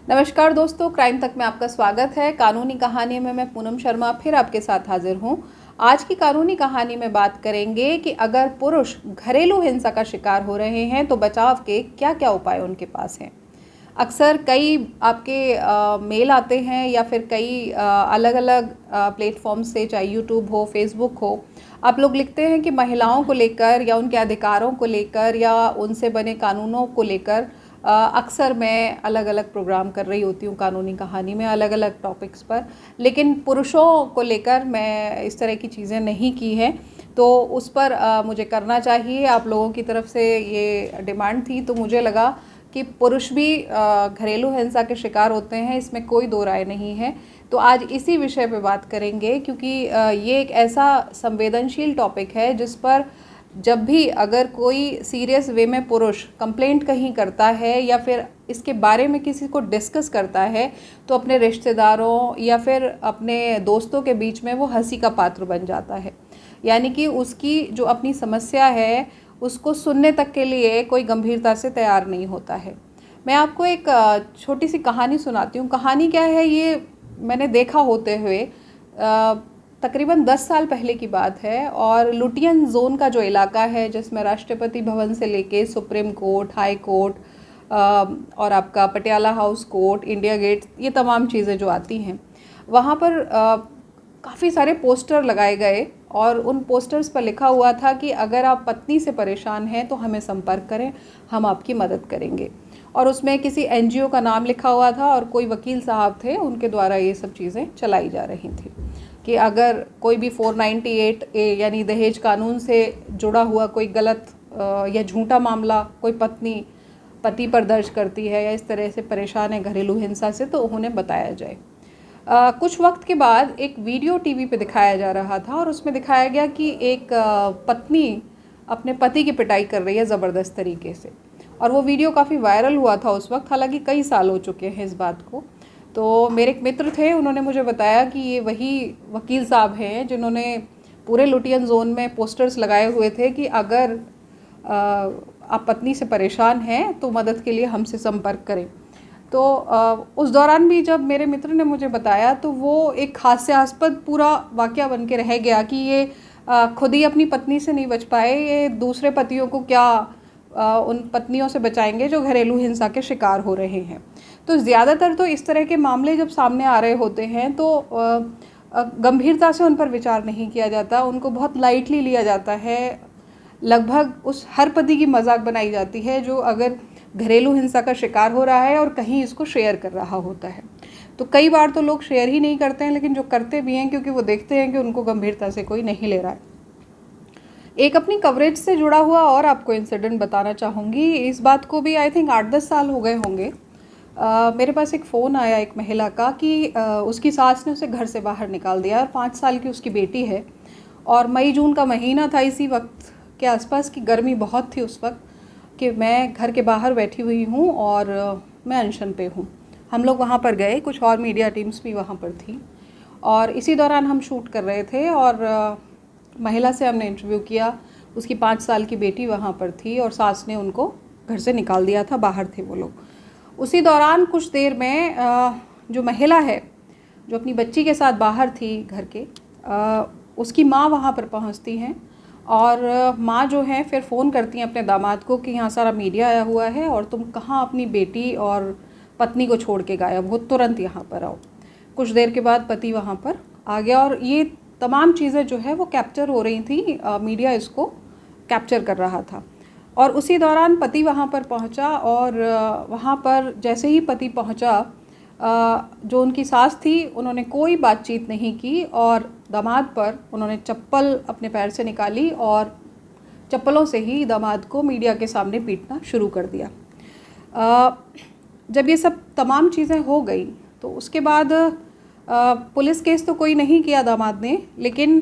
नमस्कार दोस्तों, क्राइम तक में आपका स्वागत है। कानूनी कहानी में मैं पूनम शर्मा फिर आपके साथ हाजिर हूँ। आज की कानूनी कहानी में बात करेंगे कि अगर पुरुष घरेलू हिंसा का शिकार हो रहे हैं तो बचाव के क्या क्या उपाय उनके पास हैं। अक्सर कई आपके मेल आते हैं या फिर कई अलग अलग प्लेटफॉर्म से, चाहे यूट्यूब हो, फेसबुक हो, आप लोग लिखते हैं कि महिलाओं को लेकर या उनके अधिकारों को लेकर या उनसे बने कानूनों को लेकर अक्सर मैं अलग अलग प्रोग्राम कर रही होती हूँ कानूनी कहानी में, अलग अलग टॉपिक्स पर। लेकिन पुरुषों को लेकर मैं इस तरह की चीज़ें नहीं की हैं, तो उस पर मुझे करना चाहिए। आप लोगों की तरफ से ये डिमांड थी, तो मुझे लगा कि पुरुष भी घरेलू हिंसा के शिकार होते हैं, इसमें कोई दो राय नहीं है। तो आज इसी विषय पे बात करेंगे, क्योंकि ये एक ऐसा संवेदनशील टॉपिक है जिस पर जब भी अगर कोई सीरियस वे में पुरुष कंप्लेंट कहीं करता है या फिर इसके बारे में किसी को डिस्कस करता है, तो अपने रिश्तेदारों या फिर अपने दोस्तों के बीच में वो हंसी का पात्र बन जाता है। यानी कि उसकी जो अपनी समस्या है उसको सुनने तक के लिए कोई गंभीरता से तैयार नहीं होता है। मैं आपको एक छोटी सी कहानी सुनाती हूँ। कहानी क्या है, ये मैंने देखा होते हुए तकरीबन 10 साल पहले की बात है। और लुटियन जोन का जो इलाका है, जिसमें राष्ट्रपति भवन से लेके सुप्रीम कोर्ट, हाई कोर्ट और आपका Patiala house court, India Gate, ये तमाम चीज़ें जो आती हैं, वहाँ पर काफ़ी सारे पोस्टर लगाए गए और उन पोस्टर्स पर लिखा हुआ था कि अगर आप पत्नी से परेशान हैं तो हमें संपर्क करें, हम आपकी मदद करेंगे। और उसमें किसी एनजीओ का नाम लिखा हुआ था और कोई वकील साहब थे, उनके द्वारा ये सब चीज़ें चलाई जा रही थी कि अगर कोई भी 498A यानी दहेज कानून से जुड़ा हुआ कोई गलत या झूठा मामला कोई पत्नी पति पर दर्ज करती है या इस तरह से परेशान है घरेलू हिंसा से, तो उन्हें बताया जाए। कुछ वक्त के बाद एक वीडियो टीवी पे दिखाया जा रहा था और उसमें दिखाया गया कि एक पत्नी अपने पति की पिटाई कर रही है ज़बरदस्त तरीके से। और वो वीडियो काफ़ी वायरल हुआ था उस वक्त, हालांकि कई साल हो चुके हैं इस बात को। तो मेरे एक मित्र थे, उन्होंने मुझे बताया कि ये वही वकील साहब हैं जिन्होंने पूरे लुटियन जोन में पोस्टर्स लगाए हुए थे कि अगर आप पत्नी से परेशान हैं तो मदद के लिए हमसे संपर्क करें। तो उस दौरान भी जब मेरे मित्र ने मुझे बताया तो वो एक हास्यास्पद पूरा वाक़या बन के रह गया कि ये खुद ही अपनी पत्नी से नहीं बच पाए, ये दूसरे पतियों को क्या उन पत्नियों से बचाएंगे जो घरेलू हिंसा के शिकार हो रहे हैं। तो ज़्यादातर तो इस तरह के मामले जब सामने आ रहे होते हैं तो गंभीरता से उन पर विचार नहीं किया जाता, उनको बहुत लाइटली लिया जाता है। लगभग उस हर पति की मजाक बनाई जाती है जो अगर घरेलू हिंसा का शिकार हो रहा है और कहीं इसको शेयर कर रहा होता है। तो कई बार तो लोग शेयर ही नहीं करते हैं, लेकिन जो करते भी हैं क्योंकि वो देखते हैं कि उनको गंभीरता से कोई नहीं ले रहा है। एक अपनी कवरेज से जुड़ा हुआ और आपको इंसिडेंट बताना चाहूँगी। इस बात को भी आई थिंक 8-10 साल हो गए होंगे। मेरे पास एक फ़ोन आया एक महिला का कि उसकी सास ने उसे घर से बाहर निकाल दिया और 5 साल की उसकी बेटी है। और मई जून का महीना था, इसी वक्त के आसपास की गर्मी बहुत थी उस वक्त, कि मैं घर के बाहर बैठी हुई हूँ और मैं अनशन पे हूँ। हम लोग वहाँ पर गए, कुछ और मीडिया टीम्स भी वहाँ पर थी और इसी दौरान हम शूट कर रहे थे। और महिला से हमने इंटरव्यू किया, उसकी 5 साल की बेटी वहाँ पर थी और सास ने उनको घर से निकाल दिया था, बाहर थे वो लोग। उसी दौरान कुछ देर में जो महिला है जो अपनी बच्ची के साथ बाहर थी घर के, उसकी माँ वहाँ पर पहुँचती हैं और माँ जो है फिर फ़ोन करती हैं अपने दामाद को कि यहाँ सारा मीडिया आया हुआ है और तुम कहाँ अपनी बेटी और पत्नी को छोड़ के गायब हो, तुरंत यहाँ पर आओ। कुछ देर के बाद पति वहाँ पर आ गया और ये तमाम चीज़ें जो है वो कैप्चर हो रही थी, मीडिया इसको कैप्चर कर रहा था। और उसी दौरान पति वहाँ पर पहुँचा और वहाँ पर जैसे ही पति पहुँचा, जो उनकी सास थी उन्होंने कोई बातचीत नहीं की और दामाद पर उन्होंने चप्पल अपने पैर से निकाली और चप्पलों से ही दामाद को मीडिया के सामने पीटना शुरू कर दिया। जब ये सब तमाम चीज़ें हो गई तो उसके बाद पुलिस केस तो कोई नहीं किया दामाद ने, लेकिन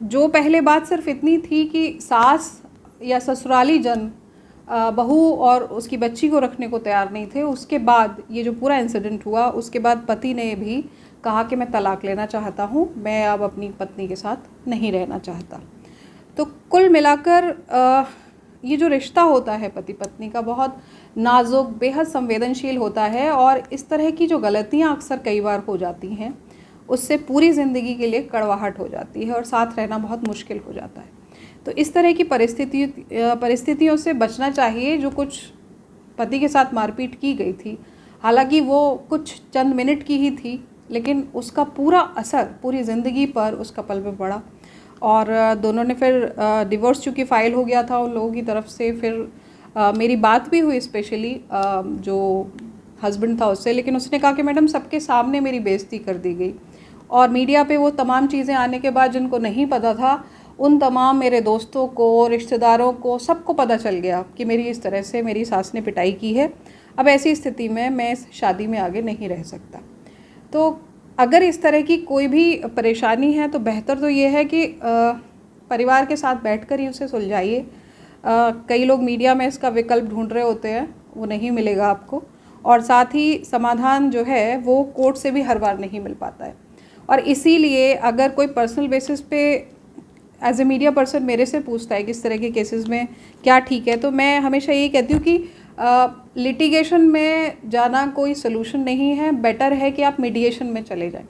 जो पहले बात सिर्फ इतनी थी कि सास या ससुराली जन बहू और उसकी बच्ची को रखने को तैयार नहीं थे। उसके बाद ये जो पूरा इंसिडेंट हुआ, उसके बाद पति ने भी कहा कि मैं तलाक लेना चाहता हूँ, मैं अब अपनी पत्नी के साथ नहीं रहना चाहता। तो कुल मिलाकर ये जो रिश्ता होता है पति पत्नी का, बहुत नाजुक, बेहद संवेदनशील होता है और इस तरह की जो गलतियाँ अक्सर कई बार हो जाती हैं उससे पूरी ज़िंदगी के लिए कड़वाहट हो जाती है और साथ रहना बहुत मुश्किल हो जाता है। तो इस तरह की परिस्थितियों से बचना चाहिए। जो कुछ पति के साथ मारपीट की गई थी, हालांकि वो कुछ चंद मिनट की ही थी, लेकिन उसका पूरा असर पूरी ज़िंदगी पर उस कपल पे पड़ा और दोनों ने फिर डिवोर्स चूँकि फ़ाइल हो गया था उन लोगों की तरफ से, फिर मेरी बात भी हुई स्पेशली जो हस्बैंड था उससे, लेकिन उसने कहा कि मैडम सबके सामने मेरी बेइज्जती कर दी गई और मीडिया पे वो तमाम चीज़ें आने के बाद जिनको नहीं पता था उन तमाम मेरे दोस्तों को, रिश्तेदारों को, सबको पता चल गया कि मेरी इस तरह से मेरी सास ने पिटाई की है। अब ऐसी स्थिति में मैं इस शादी में आगे नहीं रह सकता। तो अगर इस तरह की कोई भी परेशानी है तो बेहतर तो ये है कि परिवार के साथ बैठकर ही उसे सुलझाइए। कई लोग मीडिया में इसका विकल्प ढूंढ रहे होते हैं, वो नहीं मिलेगा आपको, और साथ ही समाधान जो है वो कोर्ट से भी हर बार नहीं मिल पाता है। और इसीलिए अगर कोई पर्सनल बेसिस पे एज ए मीडिया पर्सन मेरे से पूछता है कि इस तरह के केसेस में क्या ठीक है, तो मैं हमेशा यही कहती हूँ कि लिटिगेशन में जाना कोई सलूशन नहीं है। बेटर है कि आप मीडिएशन में चले जाएं,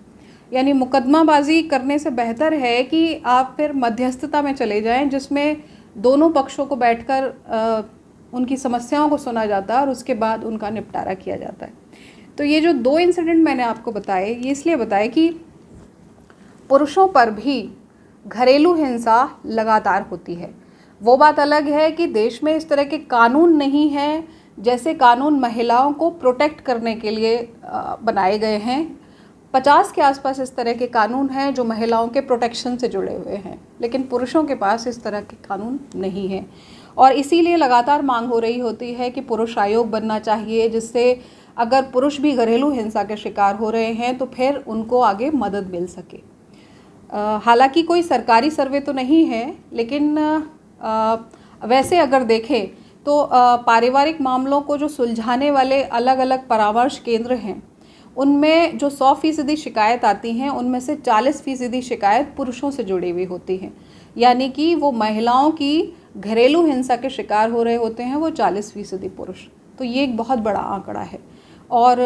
यानी मुकदमाबाजी करने से बेहतर है कि आप फिर मध्यस्थता में चले जाएं, जिसमें दोनों पक्षों को बैठकर उनकी समस्याओं को सुना जाता है और उसके बाद उनका निपटारा किया जाता है। तो ये जो 2 इंसिडेंट मैंने आपको बताए, ये इसलिए बताए कि पुरुषों पर भी घरेलू हिंसा लगातार होती है। वो बात अलग है कि देश में इस तरह के कानून नहीं हैं, जैसे कानून महिलाओं को प्रोटेक्ट करने के लिए बनाए गए हैं। 50 के आसपास इस तरह के कानून हैं जो महिलाओं के प्रोटेक्शन से जुड़े हुए हैं, लेकिन पुरुषों के पास इस तरह के कानून नहीं हैं। और इसीलिए लगातार मांग हो रही होती है कि पुरुष आयोग बनना चाहिए, जिससे अगर पुरुष भी घरेलू हिंसा के शिकार हो रहे हैं तो फिर उनको आगे मदद मिल सके। हालांकि कोई सरकारी सर्वे तो नहीं है, लेकिन वैसे अगर देखें तो पारिवारिक मामलों को जो सुलझाने वाले अलग अलग परामर्श केंद्र हैं, उनमें जो 100% शिकायत आती हैं उनमें से 40% शिकायत पुरुषों से जुड़ी हुई होती हैं। यानी कि वो महिलाओं की घरेलू हिंसा के शिकार हो रहे होते हैं वो 40% पुरुष। तो ये एक बहुत बड़ा आंकड़ा है। और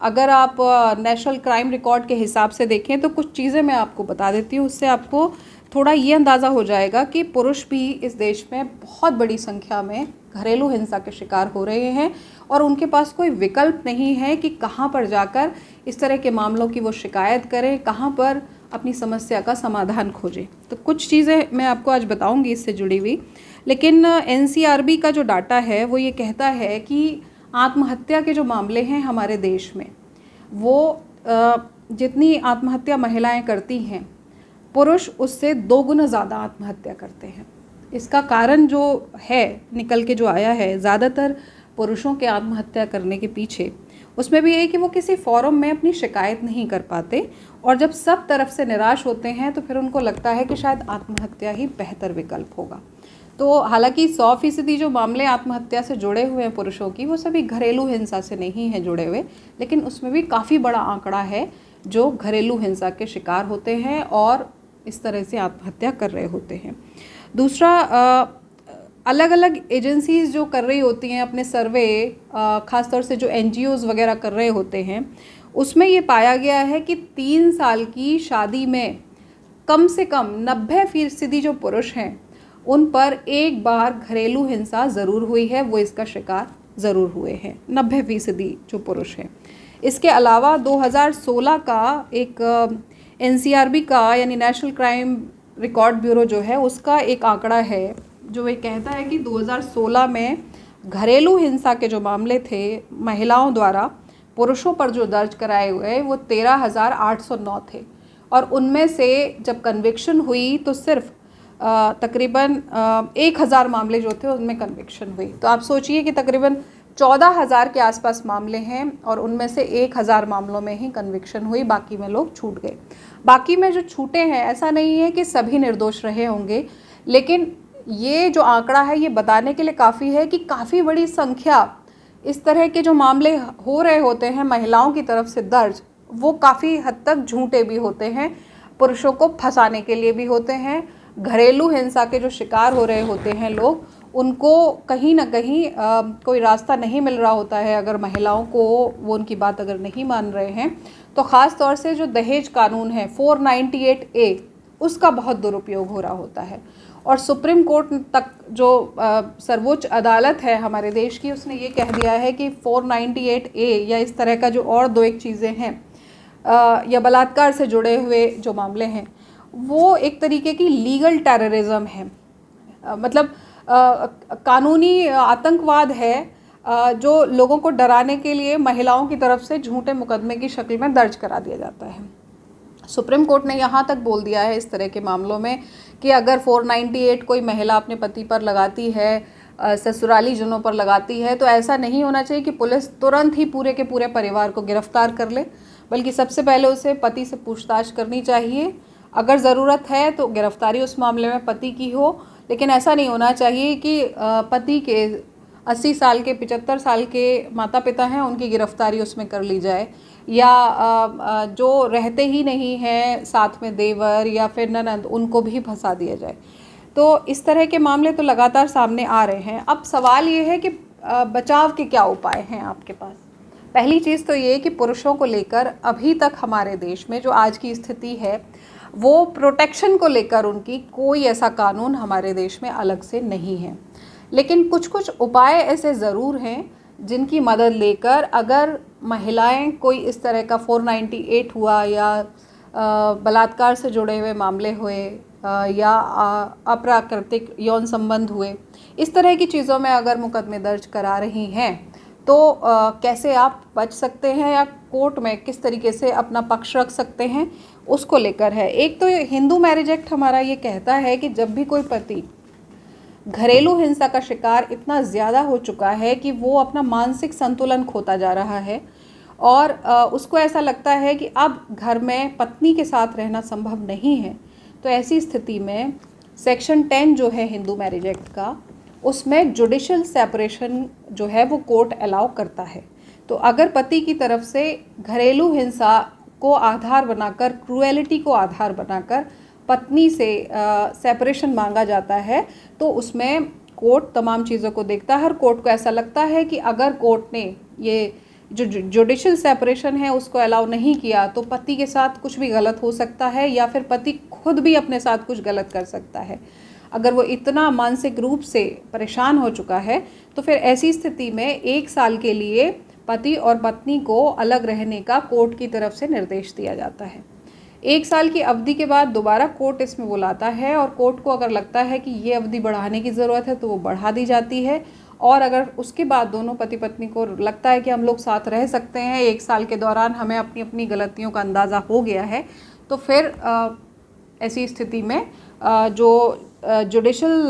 अगर आप नेशनल क्राइम रिकॉर्ड के हिसाब से देखें तो कुछ चीज़ें मैं आपको बता देती हूँ, उससे आपको थोड़ा ये अंदाज़ा हो जाएगा कि पुरुष भी इस देश में बहुत बड़ी संख्या में घरेलू हिंसा के शिकार हो रहे हैं और उनके पास कोई विकल्प नहीं है कि कहाँ पर जाकर इस तरह के मामलों की वो शिकायत करें, कहाँ पर अपनी समस्या का समाधान खोजें। तो कुछ चीज़ें मैं आपको आज बताऊँगी इससे जुड़ी हुई, लेकिन NCRB का जो डाटा है वो ये कहता है कि आत्महत्या के जो मामले हैं हमारे देश में, वो जितनी आत्महत्या महिलाएं करती हैं, पुरुष उससे 2 गुना ज़्यादा आत्महत्या करते हैं। इसका कारण जो है निकल के जो आया है ज़्यादातर पुरुषों के आत्महत्या करने के पीछे, उसमें भी ये कि वो किसी फोरम में अपनी शिकायत नहीं कर पाते और जब सब तरफ से निराश होते हैं तो फिर उनको लगता है कि शायद आत्महत्या ही बेहतर विकल्प होगा। तो हालांकि 100% जो मामले आत्महत्या से जुड़े हुए हैं पुरुषों की, वो सभी घरेलू हिंसा से नहीं हैं जुड़े हुए, लेकिन उसमें भी काफ़ी बड़ा आंकड़ा है जो घरेलू हिंसा के शिकार होते हैं और इस तरह से आत्महत्या कर रहे होते हैं। दूसरा, अलग अलग एजेंसीज़ जो कर रही होती हैं अपने सर्वे, ख़ासतौर से जो NGOs वगैरह कर रहे होते हैं, उसमें ये पाया गया है कि 3 साल की शादी में कम से कम 90% जो पुरुष हैं उन पर एक बार घरेलू हिंसा ज़रूर हुई है, वो इसका शिकार ज़रूर हुए हैं, 90% जो पुरुष हैं। इसके अलावा 2016 का एक NCRB का यानी नेशनल क्राइम रिकॉर्ड ब्यूरो जो है उसका एक आंकड़ा है जो ये कहता है कि 2016 में घरेलू हिंसा के जो मामले थे महिलाओं द्वारा पुरुषों पर जो दर्ज कराए हुए वो 13,809 थे और उनमें से जब कन्विक्शन हुई तो सिर्फ तकरीबन 1,000 मामले जो थे उनमें कन्विक्शन हुई। तो आप सोचिए कि तकरीबन 14,000 के आसपास मामले हैं और उनमें से 1,000 मामलों में ही कन्विक्शन हुई, बाकी में लोग छूट गए। बाकी में जो छूटे हैं, ऐसा नहीं है कि सभी निर्दोष रहे होंगे, लेकिन ये जो आंकड़ा है ये बताने के लिए काफ़ी है कि काफ़ी बड़ी संख्या इस तरह के जो मामले हो रहे होते हैं महिलाओं की तरफ से दर्ज, वो काफ़ी हद तक झूठे भी होते हैं, पुरुषों को फंसाने के लिए भी होते हैं। घरेलू हिंसा के जो शिकार हो रहे होते हैं लोग, उनको कहीं ना कहीं कोई रास्ता नहीं मिल रहा होता है। अगर महिलाओं को वो उनकी बात अगर नहीं मान रहे हैं तो ख़ास तौर से जो दहेज कानून है 498A, उसका बहुत दुरुपयोग हो रहा होता है। और सुप्रीम कोर्ट तक जो सर्वोच्च अदालत है हमारे देश की, उसने ये कह दिया है कि 498A या इस तरह का जो और दो एक चीज़ें हैं या बलात्कार से जुड़े हुए जो मामले हैं, वो एक तरीके की लीगल टेररिज्म है। मतलब कानूनी आतंकवाद है जो लोगों को डराने के लिए महिलाओं की तरफ से झूठे मुकदमे की शक्ल में दर्ज करा दिया जाता है। सुप्रीम कोर्ट ने यहाँ तक बोल दिया है इस तरह के मामलों में कि अगर 498 कोई महिला अपने पति पर लगाती है, ससुराली जनों पर लगाती है, तो ऐसा नहीं होना चाहिए कि पुलिस तुरंत ही पूरे के पूरे परिवार को गिरफ्तार कर ले, बल्कि सबसे पहले उसे पति से पूछताछ करनी चाहिए। अगर ज़रूरत है तो गिरफ्तारी उस मामले में पति की हो, लेकिन ऐसा नहीं होना चाहिए कि पति के 80 साल के 75 साल के माता पिता हैं उनकी गिरफ्तारी उसमें कर ली जाए, या जो रहते ही नहीं हैं साथ में देवर या फिर ननद, उनको भी फंसा दिया जाए। तो इस तरह के मामले तो लगातार सामने आ रहे हैं। अब सवाल ये है कि बचाव के क्या उपाय हैं आपके पास। पहली चीज़ तो ये कि पुरुषों को लेकर अभी तक हमारे देश में जो आज की स्थिति है, वो प्रोटेक्शन को लेकर उनकी कोई ऐसा कानून हमारे देश में अलग से नहीं है। लेकिन कुछ कुछ उपाय ऐसे ज़रूर हैं जिनकी मदद लेकर अगर महिलाएं कोई इस तरह का 498 हुआ या बलात्कार से जुड़े हुए मामले हुए या अप्राकृतिक यौन संबंध हुए, इस तरह की चीज़ों में अगर मुकदमे दर्ज करा रही हैं, तो कैसे आप बच सकते हैं या कोर्ट में किस तरीके से अपना पक्ष रख सकते हैं, उसको लेकर है। एक तो हिंदू मैरिज एक्ट हमारा ये कहता है कि जब भी कोई पति घरेलू हिंसा का शिकार इतना ज़्यादा हो चुका है कि वो अपना मानसिक संतुलन खोता जा रहा है और उसको ऐसा लगता है कि अब घर में पत्नी के साथ रहना संभव नहीं है, तो ऐसी स्थिति में सेक्शन 10 जो है हिंदू मैरिज एक्ट का, उसमें जुडिशल सेपरेशन जो है वो कोर्ट अलाउ करता है। तो अगर पति की तरफ से घरेलू हिंसा को आधार बनाकर, क्रूएलिटी को आधार बनाकर पत्नी से सेपरेशन मांगा जाता है, तो उसमें कोर्ट तमाम चीज़ों को देखता है और कोर्ट को ऐसा लगता है कि अगर कोर्ट ने ये जो जुडिशल सेपरेशन है उसको अलाउ नहीं किया तो पति के साथ कुछ भी गलत हो सकता है या फिर पति खुद भी अपने साथ कुछ गलत कर सकता है। अगर वो इतना मानसिक रूप से परेशान हो चुका है तो फिर ऐसी स्थिति में 1 साल के लिए पति और पत्नी को अलग रहने का कोर्ट की तरफ से निर्देश दिया जाता है। 1 साल की अवधि के बाद दोबारा कोर्ट इसमें बुलाता है और कोर्ट को अगर लगता है कि ये अवधि बढ़ाने की ज़रूरत है तो वो बढ़ा दी जाती है, और अगर उसके बाद दोनों पति पत्नी को लगता है कि हम लोग साथ रह सकते हैं, 1 साल के दौरान हमें अपनी अपनी गलतियों का अंदाज़ा हो गया है, तो फिर ऐसी स्थिति में जो जुडिशल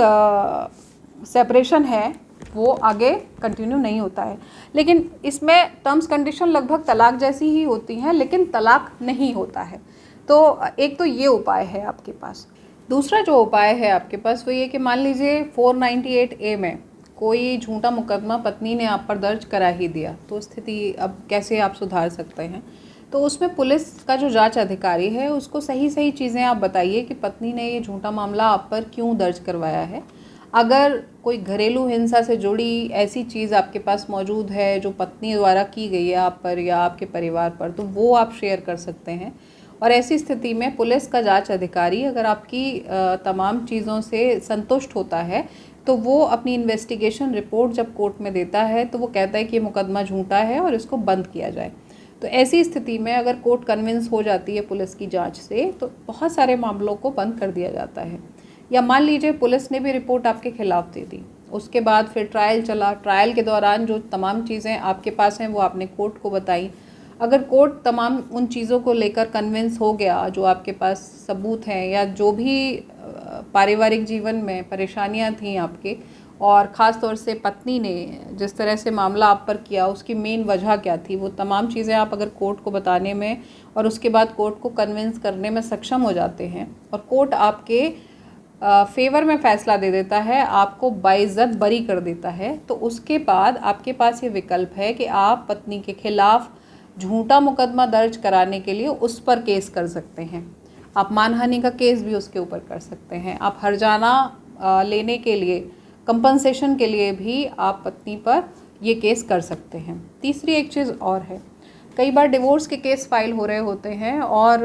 सेपरेशन है वो आगे कंटिन्यू नहीं होता है। लेकिन इसमें टर्म्स कंडीशन लगभग तलाक जैसी ही होती हैं, लेकिन तलाक नहीं होता है। तो एक तो ये उपाय है आपके पास। दूसरा जो उपाय है आपके पास वो ये कि मान लीजिए 498A में कोई झूठा मुकदमा पत्नी ने आप पर दर्ज करा ही दिया, तो स्थिति अब कैसे आप सुधार सकते हैं। तो उसमें पुलिस का जो जांच अधिकारी है उसको सही सही चीज़ें आप बताइए कि पत्नी ने ये झूठा मामला आप पर क्यों दर्ज करवाया है। अगर कोई घरेलू हिंसा से जुड़ी ऐसी चीज़ आपके पास मौजूद है जो पत्नी द्वारा की गई है आप पर या आपके परिवार पर, तो वो आप शेयर कर सकते हैं। और ऐसी स्थिति में पुलिस का जांच अधिकारी अगर आपकी तमाम चीज़ों से संतुष्ट होता है तो वो अपनी इन्वेस्टिगेशन रिपोर्ट जब कोर्ट में देता है तो वो कहता है कि ये मुकदमा झूठा है और इसको बंद किया जाए। तो ऐसी स्थिति में अगर कोर्ट कन्विंस हो जाती है पुलिस की जांच से तो बहुत सारे मामलों को बंद कर दिया जाता है। या मान लीजिए पुलिस ने भी रिपोर्ट आपके खिलाफ दे दी, उसके बाद फिर ट्रायल चला, ट्रायल के दौरान जो तमाम चीज़ें आपके पास हैं वो आपने कोर्ट को बताई। अगर कोर्ट तमाम उन चीज़ों को लेकर कन्विंस हो गया, जो आपके पास सबूत हैं या जो भी पारिवारिक जीवन में परेशानियां थी आपके, और ख़ास तौर से पत्नी ने जिस तरह से मामला आप पर किया उसकी मेन वजह क्या थी, वो तमाम चीज़ें आप अगर कोर्ट को बताने में और उसके बाद कोर्ट को कन्विंस करने में सक्षम हो जाते हैं और कोर्ट आपके फेवर में फ़ैसला दे देता है, आपको बाइज्जत बरी कर देता है, तो उसके बाद आपके पास ये विकल्प है कि आप पत्नी के खिलाफ़ झूठा मुकदमा दर्ज कराने के लिए उस पर केस कर सकते हैं। आप मानहानि का केस भी उसके ऊपर कर सकते हैं। आप हर्जाना लेने के लिए कंपनसेशन के लिए भी आप पत्नी पर ये केस कर सकते हैं। तीसरी एक चीज़ और है, कई बार डिवोर्स के केस फाइल हो रहे होते हैं और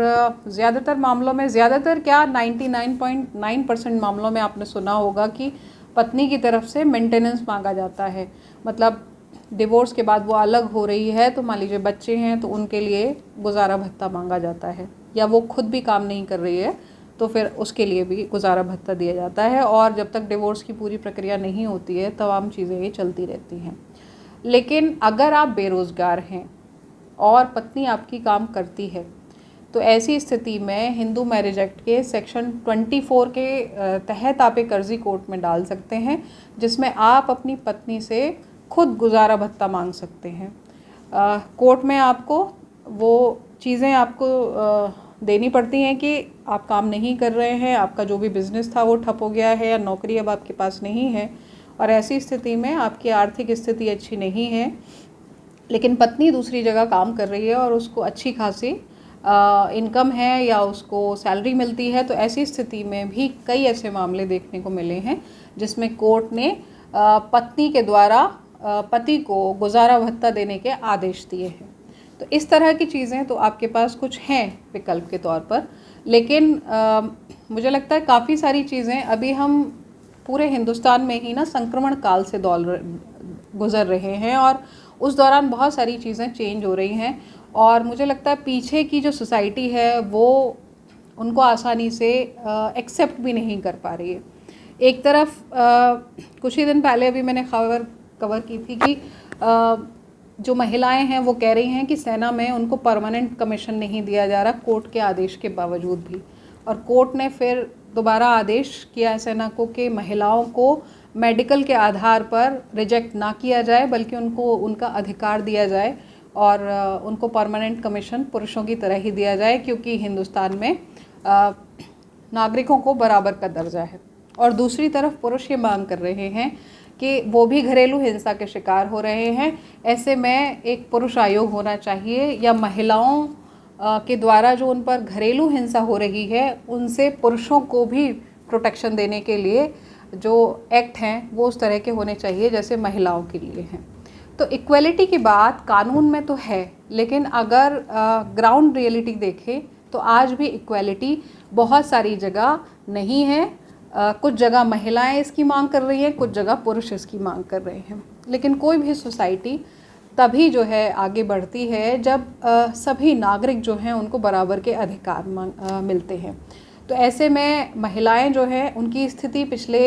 ज़्यादातर मामलों में, ज़्यादातर क्या 99.9% मामलों में आपने सुना होगा कि पत्नी की तरफ से मेंटेनेंस मांगा जाता है। मतलब डिवोर्स के बाद वो अलग हो रही है तो मान लीजिए बच्चे हैं तो उनके लिए गुजारा भत्ता मांगा जाता है, या वो खुद भी काम नहीं कर रही है तो फिर उसके लिए भी गुजारा भत्ता दिया जाता है। और जब तक डिवोर्स की पूरी प्रक्रिया नहीं होती है तमाम चीज़ें ये चलती रहती हैं। लेकिन अगर आप बेरोज़गार हैं और पत्नी आपकी काम करती है तो ऐसी स्थिति में हिंदू मैरिज एक्ट के सेक्शन 24 के तहत आप एक अर्जी कोर्ट में डाल सकते हैं, जिसमें आप अपनी पत्नी से खुद गुजारा भत्ता मांग सकते हैं। कोर्ट में आपको वो चीज़ें आपको देनी पड़ती हैं कि आप काम नहीं कर रहे हैं, आपका जो भी बिज़नेस था वो ठप हो गया है, या नौकरी अब आपके पास नहीं है, और ऐसी स्थिति में आपकी आर्थिक स्थिति अच्छी नहीं है लेकिन पत्नी दूसरी जगह काम कर रही है और उसको अच्छी खासी इनकम है या उसको सैलरी मिलती है। तो ऐसी स्थिति में भी कई ऐसे मामले देखने को मिले हैं जिसमें कोर्ट ने पत्नी के द्वारा पति को गुजारा भत्ता देने के आदेश दिए हैं। तो इस तरह की चीज़ें तो आपके पास कुछ हैं विकल्प के तौर पर, लेकिन मुझे लगता है काफ़ी सारी चीज़ें अभी हम पूरे हिंदुस्तान में ही ना संक्रमण काल से गुज़र रहे हैं और उस दौरान बहुत सारी चीज़ें चेंज हो रही हैं और मुझे लगता है पीछे की जो सोसाइटी है वो उनको आसानी से एक्सेप्ट भी नहीं कर पा रही है। एक तरफ कुछ ही दिन पहले अभी मैंने खबर कवर की थी कि जो महिलाएं हैं वो कह रही हैं कि सेना में उनको परमानेंट कमीशन नहीं दिया जा रहा कोर्ट के आदेश के बावजूद भी, और कोर्ट ने फिर दोबारा आदेश किया है सेना को कि महिलाओं को मेडिकल के आधार पर रिजेक्ट ना किया जाए बल्कि उनको उनका अधिकार दिया जाए और उनको परमानेंट कमीशन पुरुषों की तरह ही दिया जाए, क्योंकि हिंदुस्तान में नागरिकों को बराबर का दर्जा है। और दूसरी तरफ पुरुष ये मांग कर रहे हैं कि वो भी घरेलू हिंसा के शिकार हो रहे हैं, ऐसे में एक पुरुष आयोग होना चाहिए या महिलाओं के द्वारा जो उन पर घरेलू हिंसा हो रही है उनसे पुरुषों को भी प्रोटेक्शन देने के लिए जो एक्ट हैं वो उस तरह के होने चाहिए जैसे महिलाओं के लिए हैं। तो इक्वलिटी की बात कानून में तो है, लेकिन अगर ग्राउंड रियलिटी देखें तो आज भी इक्वलिटी बहुत सारी जगह नहीं है। कुछ जगह महिलाएं इसकी मांग कर रही हैं, कुछ जगह पुरुष इसकी मांग कर रहे हैं। लेकिन कोई भी सोसाइटी तभी जो है आगे बढ़ती है जब सभी नागरिक जो हैं उनको बराबर के अधिकार मिलते हैं। तो ऐसे में महिलाएं जो हैं उनकी स्थिति पिछले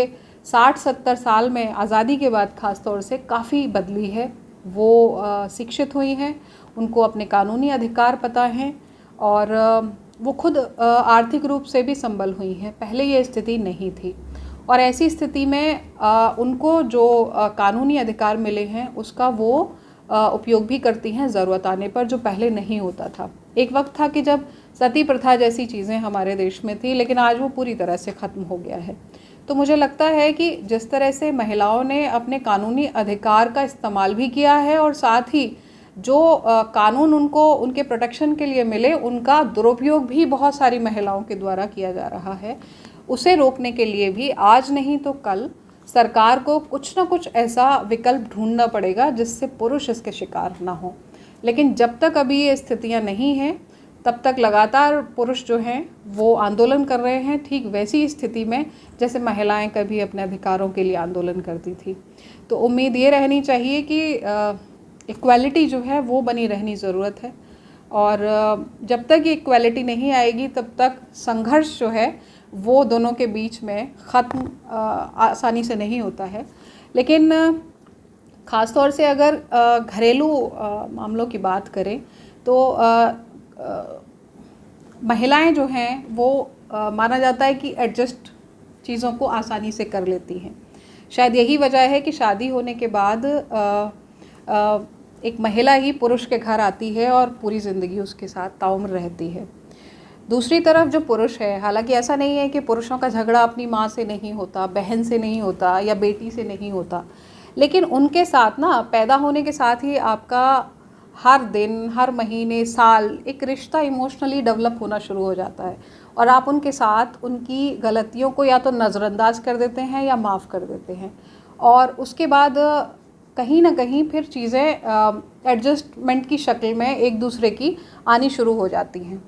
60-70 साल में आज़ादी के बाद ख़ास तौर से काफ़ी बदली है। वो शिक्षित हुई हैं, उनको अपने कानूनी अधिकार पता हैं और वो खुद आर्थिक रूप से भी संबल हुई हैं। पहले ये स्थिति नहीं थी और ऐसी स्थिति में उनको जो कानूनी अधिकार मिले हैं उसका वो उपयोग भी करती हैं ज़रूरत आने पर, जो पहले नहीं होता था। एक वक्त था कि जब सती प्रथा जैसी चीज़ें हमारे देश में थी, लेकिन आज वो पूरी तरह से ख़त्म हो गया है। तो मुझे लगता है कि जिस तरह से महिलाओं ने अपने कानूनी अधिकार का इस्तेमाल भी किया है और साथ ही जो कानून उनको उनके प्रोटेक्शन के लिए मिले उनका दुरुपयोग भी बहुत सारी महिलाओं के द्वारा किया जा रहा है, उसे रोकने के लिए भी आज नहीं तो कल सरकार को कुछ ना कुछ ऐसा विकल्प ढूंढना पड़ेगा जिससे पुरुष इसके शिकार ना हो। लेकिन जब तक अभी ये स्थितियां नहीं हैं तब तक लगातार पुरुष जो हैं वो आंदोलन कर रहे हैं, ठीक वैसी स्थिति में जैसे महिलाएं कभी अपने अधिकारों के लिए आंदोलन करती थी। तो उम्मीद ये रहनी चाहिए कि इक्वालिटी जो है वो बनी रहनी ज़रूरत है और जब तक ये इक्वालिटी नहीं आएगी तब तक संघर्ष जो है वो दोनों के बीच में ख़त्म आसानी से नहीं होता है। लेकिन ख़ास तौर से अगर घरेलू मामलों की बात करें तो महिलाएं जो हैं वो माना जाता है कि एडजस्ट चीज़ों को आसानी से कर लेती हैं। शायद यही वजह है कि शादी होने के बाद एक महिला ही पुरुष के घर आती है और पूरी ज़िंदगी उसके साथ ताउम्र रहती है। दूसरी तरफ जो पुरुष है, हालांकि ऐसा नहीं है कि पुरुषों का झगड़ा अपनी माँ से नहीं होता, बहन से नहीं होता या बेटी से नहीं होता, लेकिन उनके साथ ना पैदा होने के साथ ही आपका हर दिन, हर महीने, साल एक रिश्ता इमोशनली डेवलप होना शुरू हो जाता है और आप उनके साथ उनकी गलतियों को या तो नज़रअंदाज कर देते हैं या माफ़ कर देते हैं। और उसके बाद कहीं ना कहीं फिर चीज़ें एडजस्टमेंट की शक्ल में एक दूसरे की आनी शुरू हो जाती हैं।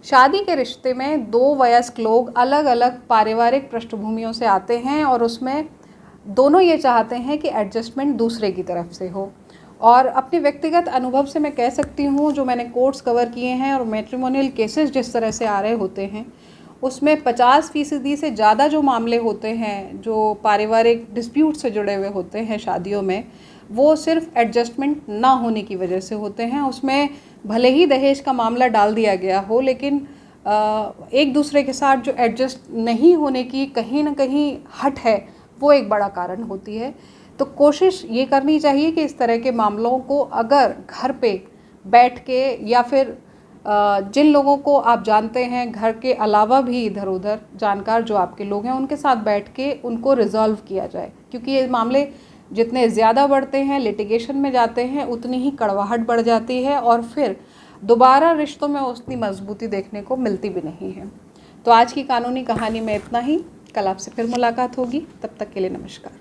शादी के रिश्ते में दो वयस्क लोग अलग अलग पारिवारिक पृष्ठभूमियों से आते हैं और उसमें दोनों ये चाहते हैं कि एडजस्टमेंट दूसरे की तरफ से हो। और अपने व्यक्तिगत अनुभव से मैं कह सकती हूँ, जो मैंने कोर्ट्स कवर किए हैं और मैट्रिमोनियल केसेस जिस तरह से आ रहे होते हैं, उसमें 50% से ज़्यादा जो मामले होते हैं जो पारिवारिक डिस्प्यूट से जुड़े हुए होते हैं शादियों में, वो सिर्फ एडजस्टमेंट ना होने की वजह से होते हैं। उसमें भले ही दहेज का मामला डाल दिया गया हो, लेकिन एक दूसरे के साथ जो एडजस्ट नहीं होने की कहीं ना कहीं हट है, वो एक बड़ा कारण होती है। तो कोशिश ये करनी चाहिए कि इस तरह के मामलों को अगर घर पे बैठ के या फिर जिन लोगों को आप जानते हैं घर के अलावा भी इधर उधर जानकार जो आपके लोग हैं, उनके साथ बैठ के उनको रिजॉल्व किया जाए। क्योंकि ये मामले जितने ज़्यादा बढ़ते हैं, लिटिगेशन में जाते हैं, उतनी ही कड़वाहट बढ़ जाती है और फिर दोबारा रिश्तों में उतनी मजबूती देखने को मिलती भी नहीं है। तो आज की कानूनी कहानी में इतना ही। कल आपसे फिर मुलाकात होगी, तब तक के लिए नमस्कार।